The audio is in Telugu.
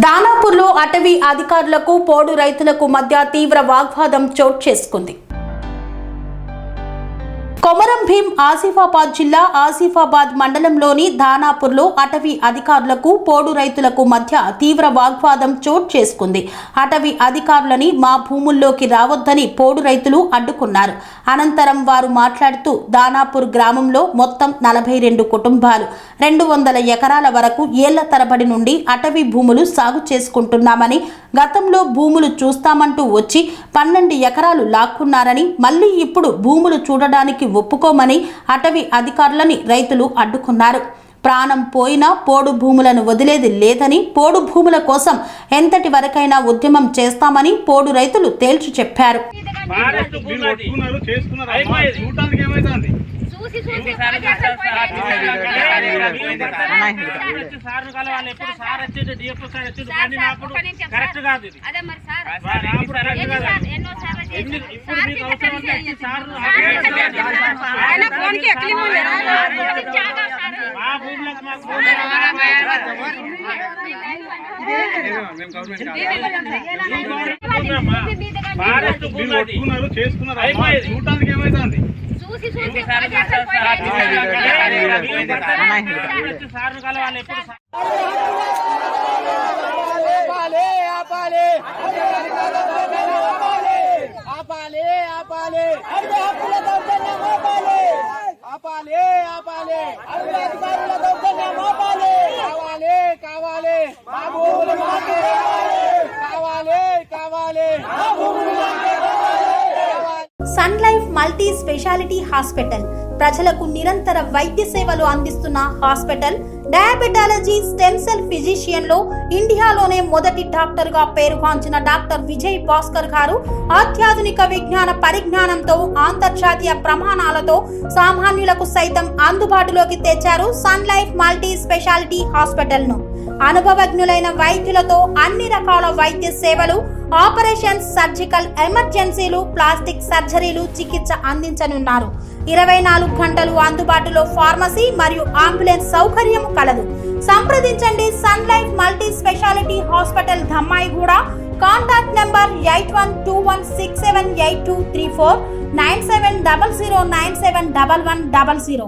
దానాపూర్లో అటవీ అధికారులకు పోడు రైతులకు మధ్య తీవ్ర వాగ్వాదం చోటు చేసుకుంది. కొమరం భీం ఆసిఫాబాద్ జిల్లా ఆసిఫాబాద్ మండలంలోని దానాపూర్లో అటవీ అధికారులకు పోడు రైతులకు మధ్య తీవ్ర వాగ్వాదం చోటు చేసుకుంది. అటవీ అధికారులని మా భూముల్లోకి రావద్దని పోడు రైతులు అడ్డుకున్నారు. అనంతరం వారు మాట్లాడుతూ దానాపూర్ గ్రామంలో మొత్తం 42 కుటుంబాలు 200 ఎకరాల వరకు ఏళ్ల తరబడి నుండి అటవీ భూములు సాగు చేసుకుంటున్నామని, గతంలో భూములు చూస్తామంటూ వచ్చి 12 ఎకరాలు లాక్కున్నారని, మళ్లీ ఇప్పుడు భూములు చూడడానికి ఒప్పుకోమని అటవీ అధికారులని రైతులు అడ్డుకున్నారు. ప్రాణం పోయినా పోడు భూములను వదిలేది లేదని, పోడు భూముల కోసం ఎంతటి వరకైనా ఉద్యమం చేస్తామని పోడు రైతులు తేల్చి చెప్పారు. చూడటానికి ఏమైంది Sun Life Multi Speciality Hospital ప్రజలకు నిరంతర వైద్య సేవలు అందిస్తున్న hospital. Diabetology, stem cell physician లో ఇండియాలోనే మొదటి డాక్టర్ గా పేరుగాంచిన డాక్టర్ విజయ్ భాస్కర్ గారు అత్యాధునిక విజ్ఞాన పరిజ్ఞానంతో అంతర్జాతీయ ప్రమాణాలతో సామాన్యులకు సైతం అందుబాటులోకి తెచ్చారు Sun Life Multi Speciality Hospital ను. అనుభవజ్ఞులైన వైద్యులతో అన్ని రకాల వైద్య సేవలు, ఆపరేషన్స్, సర్జికల్ ఎమర్జెన్సీలు, ప్లాస్టిక్ సర్జరీలు, చికిత్స అందించనున్నారు. 24 గంటలు అందుబాటులో ఫార్మసీ మరియు అంబులెన్స్ సౌకర్యం కలదు. సంప్రదించండి Sun Life Multi Speciality Hospital, Dammaiguda. Contact number 8121678234 9700971100.